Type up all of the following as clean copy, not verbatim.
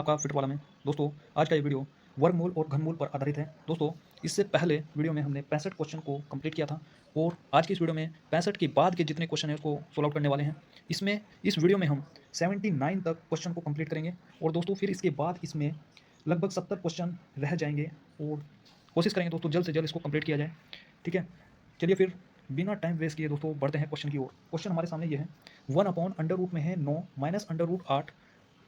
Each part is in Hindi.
आपका फिट वाला में। दोस्तों, आज का ये वीडियो वर्गमूल और घनमूल पर आधारित है। दोस्तों, इससे पहले वीडियो में हमने 65 क्वेश्चन को कंप्लीट किया था और आज की इस वीडियो में 65 के बाद के जितने क्वेश्चन हैं उसको सॉल्व आउट करने वाले हैं। इस वीडियो में हम 79 तक क्वेश्चन को कंप्लीट करेंगे और दोस्तों फिर इसके बाद इसमें लगभग 70 क्वेश्चन रह जाएंगे और कोशिश करेंगे दोस्तों जल्द से जल्द इसको कंप्लीट किया जाए। ठीक है, चलिए फिर बिना टाइम वेस्ट किए दोस्तों बढ़ते हैं क्वेश्चन की ओर। क्वेश्चन हमारे सामने ये है, 1/अंडर रूट में है 9 माइनस अंडर रूट 8,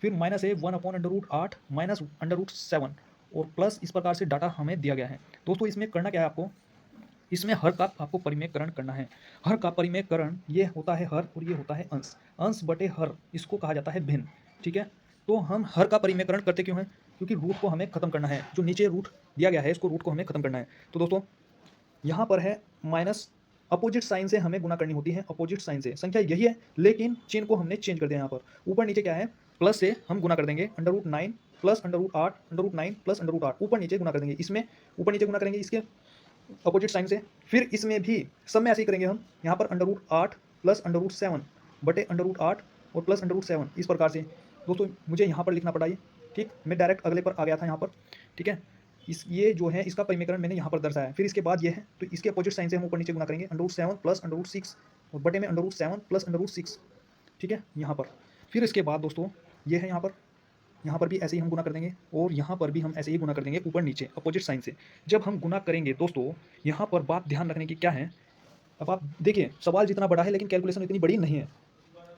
फिर माइनस है 1/√8 माइनस अंडर रूट 7 और प्लस इस प्रकार से डाटा हमें दिया गया है। दोस्तों इसमें करना क्या है आपको, इसमें हर का आपको परिमेयकरण करना है। हर का परिमेयकरण ये होता है हर और ये होता है अंश। अंश बटे हर इसको कहा जाता है भिन्न। ठीक है, तो हम हर का परिमेयकरण करते क्यों हैं, क्योंकि रूट को हमें खत्म करना है। जो नीचे रूट दिया गया है इसको रूट को हमें खत्म करना है। तो दोस्तों यहाँ पर है माइनस, अपोजिट साइन से हमें गुना करनी होती है, अपोजिट साइन से। संख्या यही है लेकिन चिन्ह को हमने चेंज कर दिया। यहाँ पर ऊपर नीचे क्या है, प्लस से हम गुना कर देंगे, under root 9 plus under root 8, under root 9 plus under root 8 ऊपर नीचे गुना कर देंगे। इसमें ऊपर नीचे गुना करेंगे इसके अपोजिट साइन से। फिर इसमें भी सब में ऐसे ही करेंगे हम। यहाँ पर under root 8 plus under root 7 बटे अंडर रूट 8 और प्लस अंडर रूट 7 इस प्रकार से। दोस्तों मुझे यहाँ पर लिखना पड़ा ये, ठीक, मैं डायरेक्ट अगले पर आ गया था यहाँ पर। ठीक है, ये जो है इसका परिमेयकरण मैंने यहाँ पर दर्शाया है। फिर इसके बाद ये है तो इसके अपोजिट साइन से हम ऊपर नीचे गुना करेंगे, under root 7 plus under root 6 और बटे में under root 7 plus under root 6। ठीक है, यहाँ पर फिर इसके बाद दोस्तों ये है यहाँ पर भी ऐसे ही हम गुना कर देंगे और यहाँ पर भी हम ऐसे ही गुना कर देंगे ऊपर नीचे अपोजिट साइन से। जब हम गुना करेंगे दोस्तों यहाँ पर बात ध्यान रखने की क्या है, अब आप देखिए सवाल जितना बड़ा है लेकिन कैलकुलेशन इतनी बड़ी नहीं है।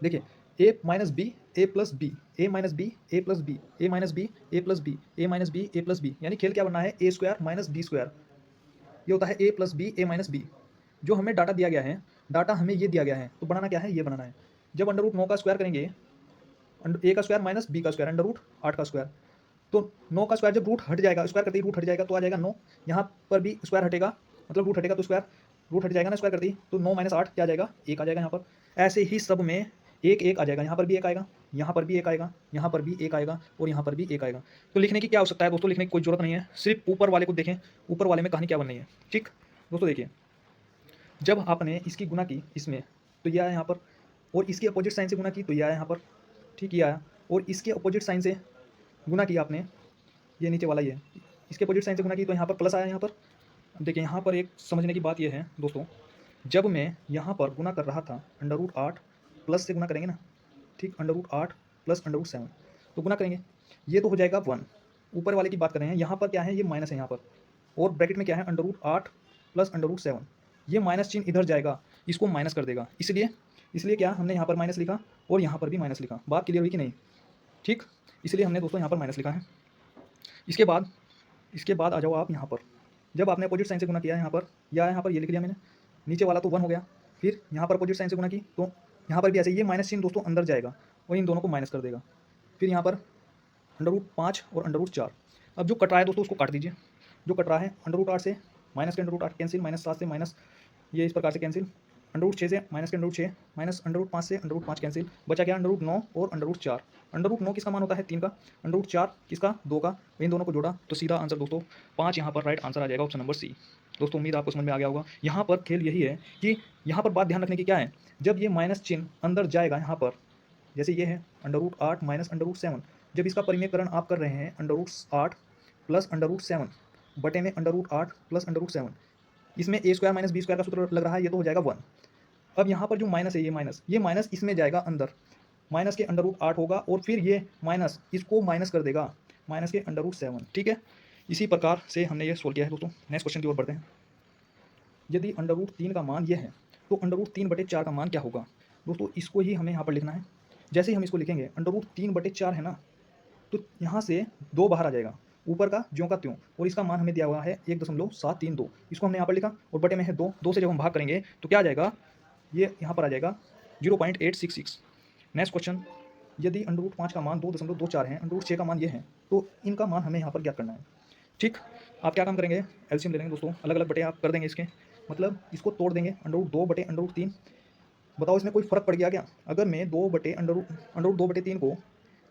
देखिए ए माइनस बी ए प्लस बी, ए माइनस बी ए प्लस बी, ए माइनस बी ए प्लस बी, ए माइनस बी ए प्लस बी, यानी खेल क्या बनना है, ए स्क्वायर माइनस बी स्क्वायर। ये होता है ए प्लस बी ए माइनस बी। जो हमें डाटा दिया गया है, डाटा हमें ये दिया गया है तो बनाना क्या है, ये बनाना है। जब अंडर रूट 9 का स्क्वायर करेंगे, ए का स्क्वायर माइनस बी का स्क्वायर अंडर रूट 8 का स्क्वायर, तो 9 का स्क्वायर जब रूट हट जाएगा, स्क्वायर करते ही रूट हट जाएगा तो आ जाएगा 9। यहाँ पर भी स्क्वायर हटेगा, मतलब रूट हटेगा तो स्क्वायर रूट हट जाएगा ना स्क्वायर करते ही, तो 9 माइनस 8 क्या आ जाएगा, 1 आ जाएगा यहाँ पर। ऐसे ही सब में एक एक आ जाएगा, यहाँ पर भी एक आएगा, यहाँ पर भी एक आएगा, यहाँ पर भी एक आएगा और यहाँ पर भी एक आएगा। तो लिखने की क्या आवश्यकता है दोस्तों, लिखने की कोई जरूरत नहीं है, सिर्फ ऊपर वाले को देखें, ऊपर वाले में कहानी क्या बन रही है। ठीक दोस्तों, देखिए जब आपने इसकी गुना की इसमें तो ये आया यहाँ पर, और इसकी अपोजिट साइन से गुना की तो ये आया यहाँ पर। ठीक, ये आया, और इसके अपोजिट साइन से गुना की आपने, ये नीचे वाला ये, इसके अपोजिट साइन से गुना की तो यहाँ पर प्लस आया यहाँ पर। अब देखिए यहाँ पर एक समझने की बात ये है दोस्तों, जब मैं यहाँ पर गुना कर रहा था अंडर रूट 8 प्लस से गुना करेंगे ना, ठीक, under root 8 plus under root 7 तो गुना करेंगे, ये तो हो जाएगा 1। ऊपर वाले की बात कर रहे हैं, यहाँ पर क्या है, ये माइनस है यहाँ पर, और ब्रैकेट में क्या है, under root 8 plus under root 7। ये माइनस चिन्ह इधर जाएगा, इसको माइनस कर देगा, इसलिए क्या हमने यहाँ पर माइनस लिखा और यहाँ पर भी माइनस लिखा। बात क्लियर हुई कि नहीं, ठीक, इसलिए हमने दोस्तों यहाँ पर माइनस लिखा है। इसके बाद आ जाओ आप यहाँ पर, जब आपने अपोजिट साइन से गुना किया यहाँ पर, या यहाँ पर ये लिख लिया मैंने, नीचे वाला तो 1 हो गया। फिर यहाँ पर अपोजिट साइन से गुना की तो यहाँ पर भी ऐसे, ये माइनस चिन्ह दोस्तों अंदर जाएगा और इन दोनों को माइनस कर देगा। फिर यहाँ पर अंडर रूट 5 और अंडर रूट 4। अब जो कट रहा है दोस्तों उसको काट दीजिए। जो कट रहा है अंडर रूट 8 से माइनस के अंडर रूट 8 कैंसिल, माइनस 7 से माइनस ये इस प्रकार से कैंसिल, अंडर रूट 6 से माइनस के under root 6 minus under root 5 से अंडर रूट 5 कैंसिल, बचा क्या अंडर रूट 9 और अंडर रूट 4। अंडर रूट 9 किसका मान होता है 3 का, अंडर रूट 4 किसका 2 का, इन दोनों को जोड़ा तो सीधा आंसर दोस्तों 5 यहाँ पर राइट आंसर आ जाएगा, ऑप्शन नंबर सी। दोस्तों उम्मीद आपको समझ में आ गया होगा। यहाँ पर खेल यही है कि यहाँ पर बात ध्यान रखने की क्या है, जब ये माइनस चिन्ह अंदर जाएगा यहाँ पर, जैसे ये है under root 8 minus under root 7, जब इसका परिमेयकरण आप कर रहे हैं under root 8 plus under root 7 बटे में under root 8 plus under root 7, इसमें a square minus b square का सूत्र लग रहा है, ये तो हो जाएगा 1। अब यहाँ पर जो माइनस है, ये माइनस इसमें जाएगा अंदर, माइनस के अंडर रूट 8 होगा और फिर ये माइनस इसको माइनस कर देगा, माइनस के अंडर रूट 7। ठीक है, इसी प्रकार से हमने ये सोल्व किया है दोस्तों। नेक्स्ट क्वेश्चन की ओर बढ़ते हैं। यदि अंडर रूट 3 का मान ये है तो अंडर रूट 3/4 का मान क्या होगा। दोस्तों इसको ही हमें यहाँ पर लिखना है। जैसे ही हम इसको लिखेंगे अंडर रूट 3/4 है ना, तो यहाँ से 2 बाहर आ जाएगा, ऊपर का ज्यों का त्यों, और इसका मान हमें दिया हुआ है 1.732, इसको हमने यहाँ पर लिखा और बटे में है 2 से जब हम भाग करेंगे तो क्या आ जाएगा, ये यहाँ पर आ जाएगा 0.866। नेक्स्ट क्वेश्चन, यदि अंडर रूट 5 का मान 2.24 है, अंडर रूट 6 का मान ये है, तो इनका मान हमें यहाँ पर ज्ञात करना है। ठीक, आप क्या काम करेंगे, एलसीएम ले लेंगे दोस्तों, अलग अलग बटे आप कर देंगे इसके, मतलब इसको तोड़ देंगे, अंडर रूट 2 बटे अंडर रूट 3। बताओ इसमें कोई फ़र्क पड़ गया क्या, अगर मैं 2 बटे अंडर रूट 2 बटे 3 को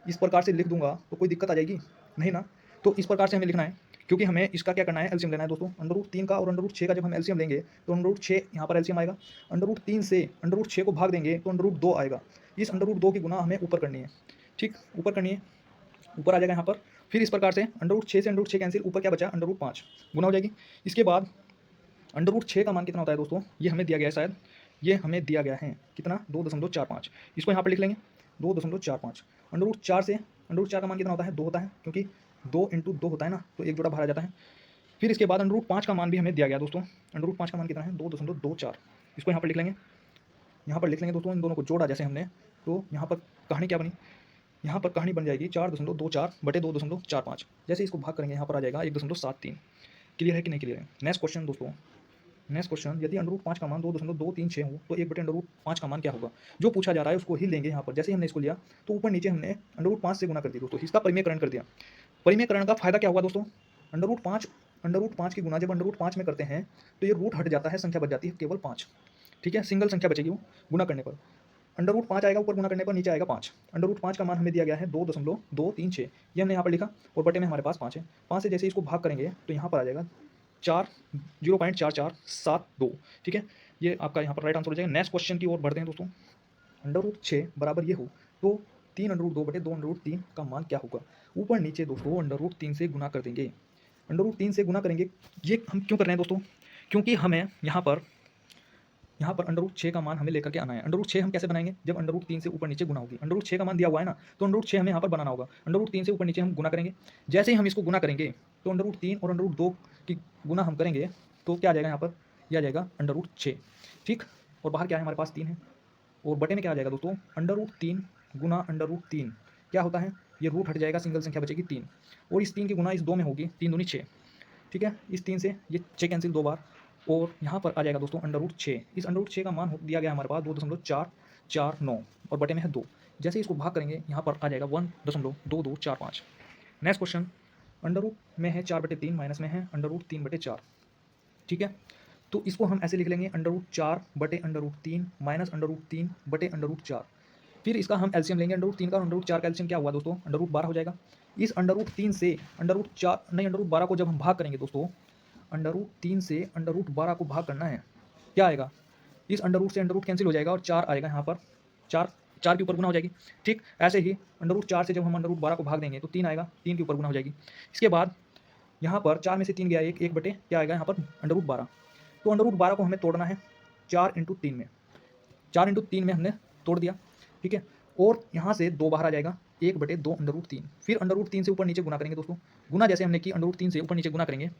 इस प्रकार से लिख दूंगा तो कोई दिक्कत आ जाएगी नहीं ना। तो इस प्रकार से हमें लिखना है, क्योंकि हमें इसका क्या करना है, एलसीएम लेना है दोस्तों। अंडर रूट 3 का और अंडर रूट 6 का जब हम एलसीएम लेंगे तो अंडर रूट 6 यहाँ पर एलसीएम आएगा, अंडर रूट 3 से अंडर रूट 6 को भाग देंगे तो अंडर रूट 2 आएगा। इस अंडर रूट 2 की गुना हमें ऊपर करनी है, ठीक, ऊपर करनी है। ऊपर आ जाएगा यहाँ पर। फिर इस प्रकार से √6 से √6 कैंसिल, ऊपर क्या बचा √5 गुना हो जाएगी। इसके बाद √6 का मान कितना होता है दोस्तों, ये हमें दिया गया है शायद, ये हमें दिया गया है कितना 2.45। इसको यहाँ पर लिख लेंगे 2.45। √4 से √4 का मान कितना होता है 2 होता है, क्योंकि 2 × 2 होता है ना, तो एक जोड़ा बाहर आ जाता है। फिर इसके बाद √5 का मान भी हमें दिया गया दोस्तों, √5 का मान कितना है 2.24। इसको यहाँ पर लिख लेंगे, यहाँ पर लिख लेंगे दोस्तों, इन दोनों को जोड़ा जैसे हमने, तो यहाँ पर कहानी क्या बनी, यहाँ पर कहानी बन जाएगी 4.24 बटे 2.45। जैसे इसको भाग करेंगे यहाँ पर आ जाएगा 1.73। क्लियर है कि नहीं क्लियर है। नेक्स्ट क्वेश्चन दोस्तों, नेक्स्ट क्वेश्चन, यदि √5 का मान 2.236 हो तो 1 बटे √5 का मान क्या होगा। जो पूछा जा रहा है उसको ही लेंगे यहाँ पर। जैसे ही हमने इसको लिया तो ऊपर नीचे हमने √5 से गुना कर दिया दोस्तों, इसका परिमेयकरण कर दिया। परिमेयकरण का फायदा क्या हुआ दोस्तों, √5 की गुना जब √5 में करते हैं तो ये रूट हट जाता है, संख्या बच जाती है केवल 5। ठीक है, सिंगल संख्या बचेगी वो गुना करने पर। √5 आएगा ऊपर गुना करने पर, नीचे आएगा 5। √5 का मान हमें दिया गया है 2.236, ये हमने यहाँ पर लिखा, और बटे में हमारे पास 5 है। 5 से जैसे इसको भाग करेंगे तो यहाँ पर आ जाएगा 0.4472। ठीक है, ये आपका यहाँ पर राइट आंसर हो जाएगा। नेक्स्ट क्वेश्चन की ओर बढ़ते हैं दोस्तों। √6 बराबर ये हो तो 3√2 बटे 2√3 का मान क्या होगा। ऊपर नीचे दोस्तों √3 से गुना कर देंगे, √3 से गुना करेंगे। ये हम क्यों कर रहे हैं दोस्तों, क्योंकि हमें यहाँ पर √6 का मान हमें लेकर के आना है। √6 हम कैसे बनाएंगे, जब √3 से ऊपर नीचे गुना होगी। √6 का मान दिया हुआ है ना, तो √6 हमें यहाँ पर बनाना होगा। √3 से ऊपर नीचे हम गुना करेंगे। जैसे ही हम इसको गुना करेंगे तो √3 और √2 की गुना हम करेंगे तो क्या आ जाएगा यहाँ पर, यह आ जाएगा √6। ठीक, और बाहर क्या है हमारे पास 3 है, और बटे में क्या आ जाएगा दोस्तों √3 गुना √3 क्या होता है, ये रूट हट जाएगा, सिंगल संख्या बचेगी 3, और इस 3 की गुना इस 2 में होगी, 3 दूनी 6। ठीक है, इस 3 से ये 6 कैंसिल 2 बार, और यहाँ पर आ जाएगा दोस्तों √6। इस √6 का मान दिया गया हमारे पास 2.449, और बटे में है 2। जैसे इसको भाग करेंगे यहाँ पर आ जाएगा 1.2245। नेक्स्ट क्वेश्चन, अंडर में है 4/3, माइनस में है √3/4। ठीक है, तो इसको हम ऐसे लिख लेंगे √4 बटे √3 माइनस √3 बटे √4। फिर इसका हम एलसीएम लेंगे, √3 का और √4 का एलसीएम क्या हुआ दोस्तों √12 हो जाएगा। इस √3 से √4 नहीं √12 को जब हम भाग करेंगे दोस्तों, √3 से √12 को भाग करना है, क्या आएगा, इस अंडर से अंडर कैंसिल हो जाएगा और 4 आएगा यहाँ पर, 4 के ऊपर गुना हो जाएगी। ठीक, ऐसे ही √4 से जब हम √12 को भाग देंगे तो 3 आएगा, 3 के ऊपर गुना हो जाएगी। इसके बाद यहाँ पर 4 में से 3 गया, 1 बटे क्या आएगा यहाँ पर √12। तो √12 को हमें तोड़ना है 4 × 3 में, 4 × 3 में हमने तोड़ दिया। ठीक है, और यहाँ से 2 बाहर आ जाएगा, 1 बटे 2 √3। फिर √3 से ऊपर नीचे गुना करेंगे दोस्तों, गुना जैसे हमने की √3 से ऊपर नीचे गुना करेंगे,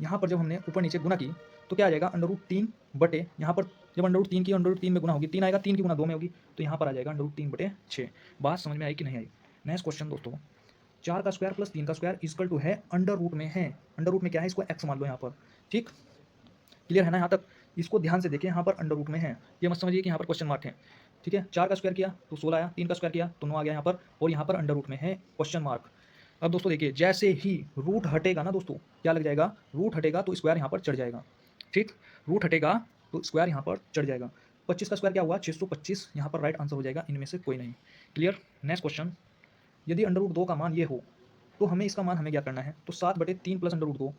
यहाँ पर जब हमने ऊपर नीचे गुना की तो क्या आ जाएगा √3 बटे, यहाँ पर जब √3 की √3 में गुना होगी 3 आएगा, 3 की गुना 2 में होगी, तो यहाँ पर आ जाएगा √3/6। बात समझ में आई कि नहीं आई। नेक्स्ट क्वेश्चन दोस्तों, 4 का स्क्वायर प्लस 3 का स्क्वायर इक्वल टू है अंडर में है, अंडर में क्या है, इसको x मान लो यहाँ पर। ठीक, क्लियर है ना यहाँ तक। इसको ध्यान से देखिए, यहाँ पर अंडर में है, ये मत समझिए कि यहाँ पर क्वेश्चन मार्क है। ठीक है, 4 का स्क्वायर किया तो 16 आया, 3 का स्क्वायर किया तो 9 आ गया यहाँ पर, और यहाँ पर अंडर में है क्वेश्चन मार्क। अब दोस्तों देखिए, जैसे ही रूट हटेगा ना दोस्तों, क्या लग जाएगा, रूट हटेगा तो स्क्वायर यहाँ पर चढ़ जाएगा। ठीक, रूट हटेगा तो स्क्वायर यहाँ पर चढ़ जाएगा। 25 का स्क्वायर क्या हुआ 625, यहाँ पर राइट आंसर हो जाएगा, इनमें से कोई नहीं। क्लियर। नेक्स्ट क्वेश्चन, यदि √2 का मान ये हो तो हमें इसका मान हमें क्या करना है, तो 7/3 प्लस √2,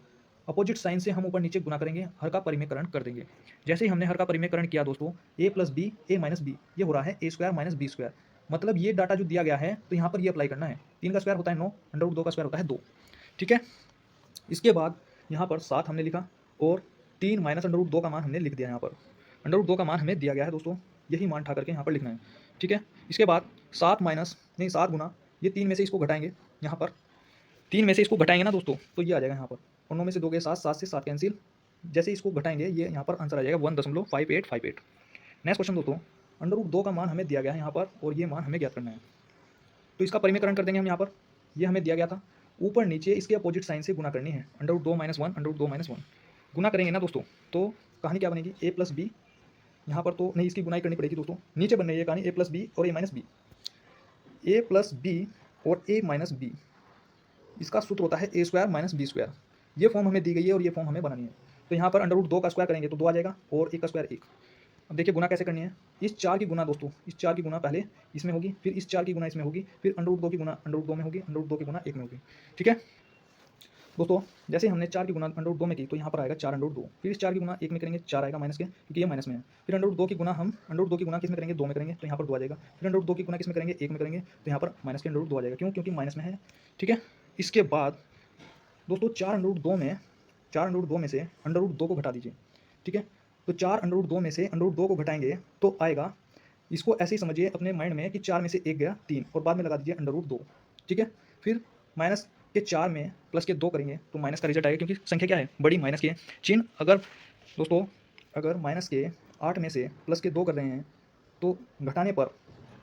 अपोजिट साइन से हम ऊपर नीचे गुना करेंगे, हर का परिमेयकरण कर देंगे। जैसे ही हमने हर का परिमेयकरण किया दोस्तों, a + b a - b, ये हो रहा है a² - b²। मतलब ये डाटा जो दिया गया है तो यहाँ पर ये अप्लाई करना है। 3 का स्क्वायर होता है 9, √2 का स्क्वायर होता है 2। ठीक है, इसके बाद यहाँ पर 7 हमने लिखा, और 3 माइनस √2 का मान हमने लिख दिया। यहाँ पर √2 का मान हमें दिया गया है दोस्तों, यही मान उठा करके यहाँ पर लिखना है। ठीक है, इसके बाद 7 गुना, ये 3 में से इसको घटाएंगे, यहाँ पर 3 में से इसको घटाएंगे ना दोस्तों, तो ये आ जाएगा यहाँ पर, और 9 में से 2 गए 7, 7 से 7 कैंसिल, जैसे इसको घटाएंगे ये यहाँ पर आंसर आ जाएगा 1.5858। नेक्स्ट क्वेश्चन दोस्तों, √2 का मान हमें दिया गया है यहाँ पर, और ये मान हमें ज्ञात करना है, तो इसका परिमेयकरण कर देंगे हम यहाँ पर। ये हमें दिया गया था, ऊपर नीचे इसके अपोजिट साइन से गुना करनी है, √2 - 1 √2 - 1 गुना करेंगे ना दोस्तों, तो कहानी क्या बनेगी, a + b, यहाँ पर तो नहीं, इसकी गुनाई करनी पड़ेगी दोस्तों, नीचे बन रही है कहानी a + b और a - b, a + b और a - b, इसका सूत्र होता है a² - b²। ये फॉर्म हमें दी गई है और ये फॉर्म हमें बनानी है। तो यहाँ पर √2 का स्क्वायर करेंगे तो 2 आ जाएगा, और 1 का स्क्वायर 1। अब देखिए गुना कैसे करनी है, इस 4 की गुना दोस्तों, इस 4 की गुना पहले इसमें होगी, फिर इस 4 की गुना इसमें होगी, फिर √2 की गुना √2 में होगी, √2 की गुना 1 में होगी। ठीक है, दोस्तों जैसे हमने 4 की गुना अंडर रूट 2 में की तो यहाँ पर आएगा 4 अंडर रूट 2, फिर इस 4 की गुना 1 में करेंगे 4 आएगा माइनस के, क्योंकि ये माइनस में है। फिर अंडर रूट 2 की गुना हम अंडर रूट 2 की गुना किस में करेंगे 2 में करेंगे तो यहाँ पर 2 आ जाएगा। फिर अंडर रूट 2 की गुना किस में करेंगे 1 में करेंगे तो यहाँ पर माइनस के अंडर रूट 2 आ जाएगा। क्यों? क्योंकि माइनस में है। ठीक है, इसके बाद दोस्तों 4 अंडर रूट 2 में 4 अंडर रूट 2 में से अंडर रूट 2 को घटा दीजिए। ठीक है, तो 4 अंडर रूट 2 में से अंडर रूट 2 को घटाएंगे तो आएगा, इसको ऐसे ही समझिए अपने माइंड में कि 4 में से 1 गया 3 और बाद में लगा दीजिए अंडर रूट 2। ठीक है, फिर माइनस के 4 में प्लस के 2 करेंगे तो माइनस का रिजल्ट आएगा, क्योंकि संख्या क्या है बड़ी, माइनस की है। चिन्ह अगर दोस्तों अगर माइनस के 8 में से प्लस के 2 कर रहे हैं तो घटाने पर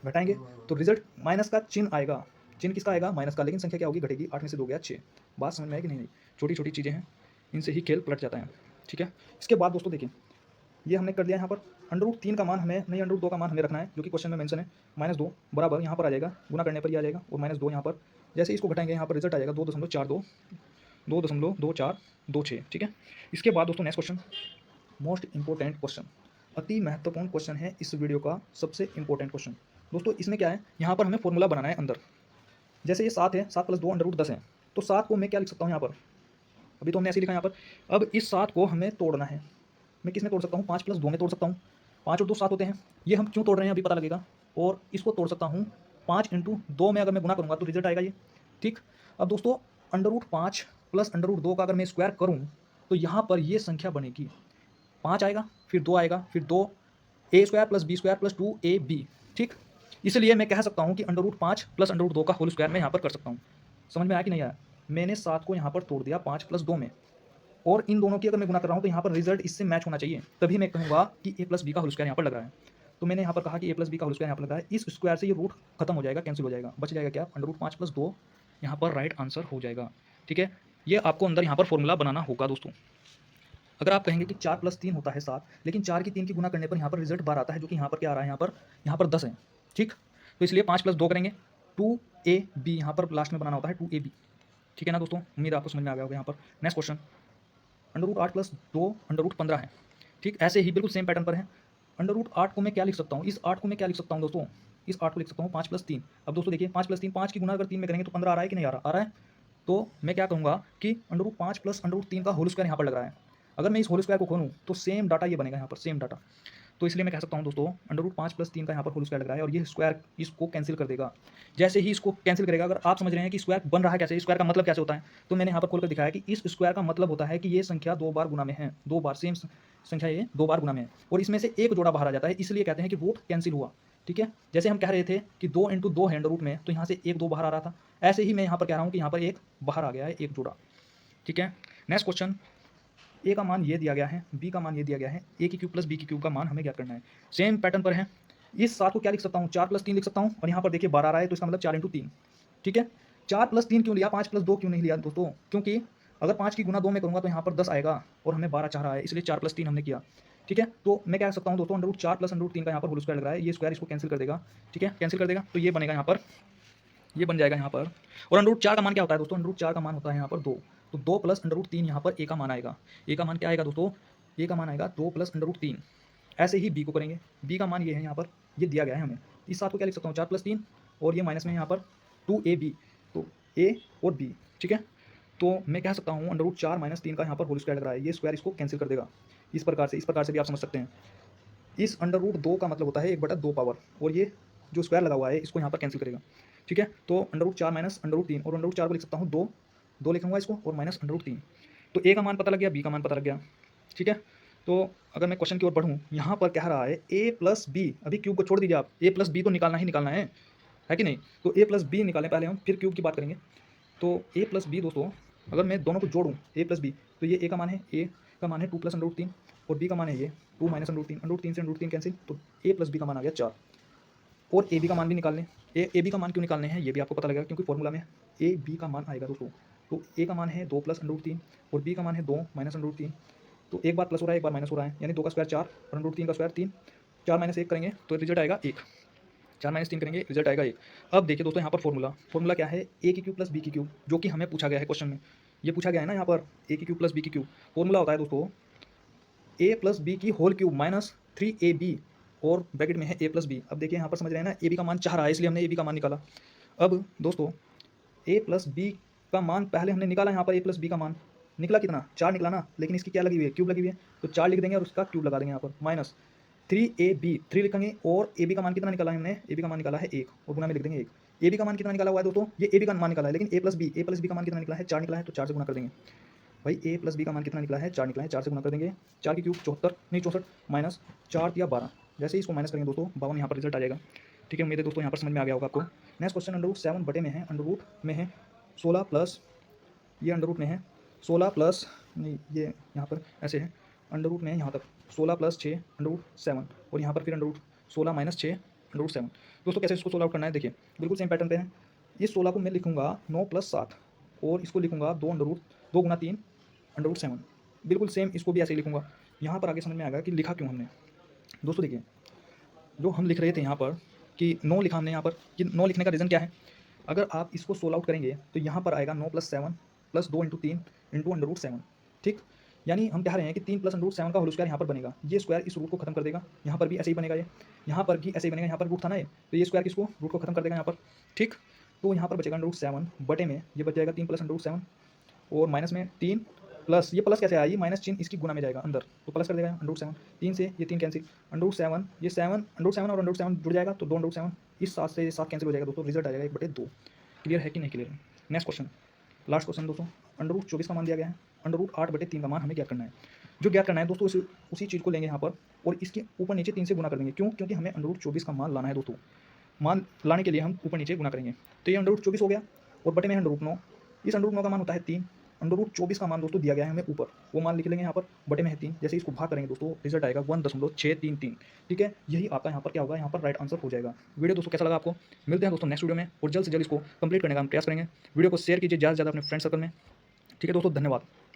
घटाएंगे तो रिजल्ट माइनस का चिन्ह आएगा। चिन्ह किसका आएगा? माइनस का, लेकिन संख्या क्या होगी? घटेगी। 8 में से 2 गया 6। बात समझ में आएगी नहीं? छोटी छोटी चीज़ें हैं, इनसे ही खेल पलट जाता है। ठीक है, इसके बाद दोस्तों देखिए ये हमने कर दिया यहाँ पर अंडर रूट 3 का मान हमें नहीं, अंडर रूट 2 का मान हमें रखना है, जो कि क्वेश्चन में मेंशन है। -2 बराबर यहाँ पर आ जाएगा, गुना करने पर ही आ जाएगा, और -2 यहाँ पर जैसे इसको घटाएंगे यहाँ पर रिजल्ट आ जाएगा 2.42 2.2426। ठीक है, इसके बाद दोस्तों next question, most important question, अति महत्वपूर्ण क्वेश्चन है इस वीडियो का, सबसे इंपॉर्टेंट क्वेश्चन। दोस्तों इसमें क्या है, यहाँ पर हमें फॉर्मूला बनाना है अंदर। जैसे ये 7 है, 7 + 2 अंडर रूट 10 है, तो 7 को मैं क्या लिख सकता हूँ यहाँ पर, अभी तो हमने ऐसे लिखा यहाँ पर। अब इस 7 को हमें तोड़ना है। मैं किस में तोड़ सकता हूँ? 5 + 2 में तोड़ सकता हूँ। 5 और 2 7 होते हैं। ये हम क्यों तोड़ रहे हैं अभी पता लगेगा। और इसको तोड़ सकता हूँ 5 × 2 में, अगर मैं गुना करूँगा तो रिजल्ट आएगा ये। ठीक, अब दोस्तों अंडर रूट 5 + अंडर रूट 2 का अगर मैं स्क्वायर करूँ तो यहाँ पर ये संख्या बनेगी, 5 आएगा, फिर 2 आएगा, फिर 2a² + b² + 2ab। ठीक, इसलिए मैं कह सकता हूँ कि अंडर रूट 5 + अंडर रूट 2 का होल स्क्वायर मैं यहाँ पर कर सकता हूँ। समझ में आया कि नहीं आया? मैंने 7 को यहाँ पर तोड़ दिया 5 + 2 में, और इन दोनों की अगर मैं गुना कर रहा हूँ तो यहाँ पर रिजल्ट इससे मैच होना चाहिए, तभी मैं कहूँगा कि a + b का होल स्क्वायर यहाँ पर लग रहा है। तो मैंने यहाँ पर कहा कि a + b का होल स्क्वायर यहाँ पर लग रहा है। इस स्क्वायर से ये रूट खत्म हो जाएगा, कैंसिल हो जाएगा, बच जाएगा क्या? अंडर रूट 5 + 2 यहाँ पर राइट आंसर हो जाएगा। ठीक है, ये आपको अंदर यहाँ पर फॉर्मूला बनाना होगा दोस्तों। अगर आप कहेंगे कि 4 + 3 होता है 7, लेकिन 4 की 3 की गुना करने पर यहाँ पर रिजल्ट 12 आता है, जो कि यहाँ पर क्या आ रहा है, यहाँ पर 10 है। ठीक, तो इसलिए 5 + 2 करेंगे, 2ab यहाँ पर लास्ट में बनाना होता है, 2ab। ठीक है ना दोस्तों, उम्मीद आपको समझ में आ गया होगा। यहाँ पर next question, under root 8 + 2 under root 15 है। ठीक, ऐसे ही बिल्कुल सेम पैटर्न पर है। अंडर रूट 8 को मैं क्या लिख सकता हूँ, इस 8 को मैं क्या लिख सकता हूँ दोस्तों, इस 8 को लिख सकता हूँ 5 + 3। अब दोस्तों देखिए 5 + 3, 5 की गुना अगर 3 में करेंगे तो 15 आ रहा है कि नहीं आ रहा? आ रहा है। तो मैं क्या कहूँगा कि अंडर रूट 5 + अंडर रूट 3 का होल स्क्वायर यहाँ पर लग रहा है। अगर मैं इस होल स्क्वायर को खोलूँ तो सेम डाटा ये बनेगा यहाँ पर, सेम डाटा। तो इसलिए मैं कह सकता हूँ दोस्तों अंडर रूट 5 + 3 का यहाँ पर होल स्क्वायर लग रहा है, और ये स्क्वायर इसको कैंसिल कर देगा। जैसे ही इसको कैंसिल करेगा, अगर आप समझ रहे हैं कि स्क्वायर बन रहा है कैसे, स्क्वायर का मतलब कैसे होता है, तो मैंने यहाँ पर खोलकर दिखाया कि इस स्क्वायर का मतलब होता है कि ये संख्या 2 बार गुना में है, 2 बार सेम संख्या ये 2 बार गुना में है, और इसमें से एक जोड़ा बाहर आ जाता है, इसलिए कहते हैं कि रूट कैंसिल हुआ। ठीक है, जैसे हम कह रहे थे कि 2 × 2 है अंडर रूट में, तो यहाँ से 1 2 बाहर आ रहा था, ऐसे ही मैं यहाँ पर कह रहा हूँ कि यहाँ पर एक बाहर आ गया है, एक जोड़ा। ठीक है, नेक्स्ट क्वेश्चन, ए का मान ये दिया गया है, बी का मान ये दिया गया है, a³ + b³ का मान हमें ज्ञात करना है। सेम पैटर्न पर है। इस 7 को क्या लिख सकता हूँ, 4 + 3 लिख सकता हूँ, और यहाँ पर देखिए 12 आ रहा है, तो इसका मतलब 4 × 3। ठीक है, 4 + 3 क्यों लिया, 5 + 2 क्यों नहीं लिया दोस्तों? क्योंकि अगर 5 की गुना 2 में करूँगा तो यहाँ पर 10 आएगा, और हमें 12 चाह रहा है, इसलिए 4 + 3 हमने किया। ठीक है, तो मैं क्या कह सकता हूँ दोस्तों, अंडर रूट 4 + अंडर रूट 3 का यहाँ पर होल स्क्वायर लग रहा है, ये स्क्वायर इसको कैंसिल कर देगा। ठीक है, कैंसिल कर देगा, तो ये बनेगा यहाँ पर, ये बन जाएगा यहाँ पर। और अंडर रूट 4 का मान क्या होता है दोस्तों, अंडर रूट 4 का मान होता है यहाँ पर 2, तो 2 + अंडर रूट 3 यहाँ पर ए का मान आएगा। ए का मान क्या आएगा दोस्तों, ए का मान आएगा 2 + अंडर रूट 3। ऐसे ही बी को करेंगे, बी का मान ये है यहाँ पर, ये दिया गया है हमें। इस 7 को क्या लिख सकता हूँ, 4 + 3, और ये माइनस में यहाँ पर 2ab, तो ए और बी। ठीक है, तो मैं कह सकता हूँ अंडर रूट 4 - 3 का यहाँ पर होल स्क्वायर लग रहा है, ये स्क्वायर इसको कैंसिल कर देगा। इस प्रकार से भी आप समझ सकते हैं। इस अंडर रूट 2 का मतलब होता है 1/2 पावर, और ये जो स्क्वायर लगा हुआ है इसको यहाँ पर कैंसिल करेगा। ठीक है, तो अंडर रूट 4 - अंडर रूट 3, और अंडर रूट 4 को लिख सकता हूँ 2, 2 लिखूंगा इसको, और माइनस अंडर रूट 3। तो ए का मान पता लग गया, बी का मान पता लग गया। ठीक है, तो अगर मैं क्वेश्चन की ओर बढ़ूँ, यहाँ पर कह रहा है a + b, अभी क्यूब को छोड़ दीजिए आप, a + b तो निकालना ही निकालना है कि नहीं? तो a + b निकालें पहले हम, फिर क्यूब की बात करेंगे। तो a + b दोस्तों, अगर मैं दोनों को जोड़ूँ a + b, तो ये a का मान है, a का मान है 2 + अंडर रूट 3, और b का मान है ये 2 - अंडर रूट 3, अंडर रूट 3 से अंडर रूट 3 कैंसिल, तो a + b का मान आ गया 4। और ए बी का मान भी निकाल लें। ए बी का मान क्यों निकालने हैं ये भी आपको पता लगेगा, क्योंकि फॉर्मूला में ए बी का मान आएगा दोस्तों। तो ए का मान है 2 + अंडर रूट 3, और बी का मान है 2 - अंडर रूट 3। तो एक बार प्लस हो रहा है, एक बार माइनस हो रहा है, यानी 2 का स्क्वायर 4 और अंडर रूट 3 का स्क्वायर 3। 4 - 1 करेंगे तो रिजल्ट आएगा 1। 4 - 3 करेंगे रिजल्ट आएगा 1। अब देखिए दोस्तों यहाँ पर फॉर्मूला क्या है, a³ + b³ जो कि हमें पूछा गया है क्वेश्चन में। ये पूछा गया है ना यहाँ पर a³ + b³ फॉर्मूला होता है दोस्तों a + b की होल क्यूब माइनस 3ab, और ब्रैकेट में है a + b। अब देखिए यहाँ पर समझ रहे हैं ना, a b का मान चाह रहा है, इसलिए हमने a b का मान निकाला। अब दोस्तों a + b का मान पहले हमने निकाला यहाँ पर a प्लस बी का मान निकला कितना 4 निकला ना, लेकिन इसकी क्या लगी हुई है, क्यूब लगी हुई है, तो 4 लिख देंगे और उसका क्यूब लगा देंगे यहाँ पर माइनस 3ab 3 लिखेंगे और ए बी का मान कितना निकाला है हमने, ए बी का मान निकाला है 1 और गुना में लिख देंगे 1। ए बी का मान कितना निकाला हुआ है दोस्तों, ये ए बी का मान निकाला है, लेकिन ए प्लस बी का मान कितना निकला है 4 निकला है, तो 4 से गुना कर देंगे भाई। ए प्लस बी का मान कितना निकला है 4 निकला है, 4 से गुना कर देंगे, 4 की क्यूब 74 नहीं 64 माइनस 4 या 12, जैसे ही इसको माइनस करेंगे दोस्तों 52 यहाँ पर रिजल्ट आ जाएगा। ठीक है, उम्मीद है दोस्तों यहाँ पर समझ में आ गया होगा आपको। नेक्स्ट क्वेश्चन अंडर रूट 7 बटे में है, अंडर रूट में है 16 प्लस, ये अंडर रूट में है 16 प्लस नहीं, ये यहाँ पर ऐसे है अंडर रूट में है यहाँ तक 16 प्लस 6 अंडर रूट 7 और यहाँ पर फिर under root 16 minus 6 under root 7। दोस्तों कैसे इसको सोल्व आउट करना है, देखिए बिल्कुल सेम पैटर्न पे है। ये 16 को मैं लिखूंगा 9 प्लस 7 और इसको लिखूंगा 2 अंडर रूट 2 गुना 3 अंडर रूट 7, बिल्कुल सेम इसको भी ऐसे ही लिखूंगा। यहाँ पर आगे समझ में आएगा कि लिखा क्यों हमने। दोस्तों देखिए, जो हम लिख रहे थे यहाँ पर कि 9 लिखा हमने यहाँ पर, कि 9 लिखने का रीज़न क्या है, अगर आप इसको सोल्व आउट करेंगे तो यहाँ पर आएगा 9 plus 7 plus 2 into 3 into under root 7। ठीक, यानी हम कह रहे हैं कि 3 प्लस अंडर रूट 7 का होल स्क्वायर यहाँ पर बनेगा, ये स्क्वायर इस रूट को खत्म कर देगा, यहाँ पर भी ऐसे ही बनेगा, ये यहाँ पर भी ऐसे ही बनेगा, यहाँ पर रूट था ना ये, तो ये स्क्वायर किसको रूट को खत्म कर देगा यहाँ पर। ठीक, तो यहाँ पर बचेगा अंडर रूट 7 बटे में ये बच जाएगा 3 प्लस अंडर रूट 7 और माइनस में 3 प्लस, ये प्लस कैसे आया, ये माइनस चिन्ह इसकी गुना में जाएगा अंदर, तो प्लस कर देगा अंडर रूट 7, 3 से ये 3 कैंसिल, अंडर रूट 7 ये 7 अंडर रूट 7 और अंडर रूट 7 जुड़ जाएगा, तो 2 अंडर रूट 7, इस 7 से 7 कैंसिल हो जाएगा दोस्तों, रिजल्ट आ जाएगा 1/2। क्लियर है कि नहीं क्लियर है। नेक्स्ट क्वेश्चन, लास्ट क्वेश्चन दोस्तों, अंडर रूट 24 का मान दिया गया है, अंडर रूट 8/3 का मान हमें ज्ञात करना है। जो ज्ञात करना है दोस्तों उसी चीज़ को लेंगे यहाँ पर और इसके ऊपर नीचे 3 से गुना कर देंगे, क्यों, क्योंकि हमें अंडर रूट 24 का मान लाना है दोस्तों। मान लाने के लिए हम ऊपर नीचे गुना करेंगे, तो ये अंडर रूट 24 हो गया और बटे में अंडर रूट 9, इस अंडर रूट 9 का मान होता है 3, अंडर रूट 24 का मान दोस्तों दिया गया है हमें ऊपर, वो मान लिख लेंगे यहाँ पर, बटे में है 3, जैसे इसको भाग करेंगे दोस्तों रिजल्ट आएगा 1.633। ठीक है, यही आपका यहाँ पर क्या होगा, यहाँ पर राइट आंसर हो जाएगा। वीडियो दोस्तों कैसा लगा आपको, मिलते हैं दोस्तों नेक्स्ट वीडियो में और जल्द से जल्द इसको कंप्लीट करने का हम प्रयास करेंगे। वीडियो को शेयर कीजिए ज़्यादा से ज़्यादा अपने फ्रेंड सर्कल में। ठीक है दोस्तों, धन्यवाद।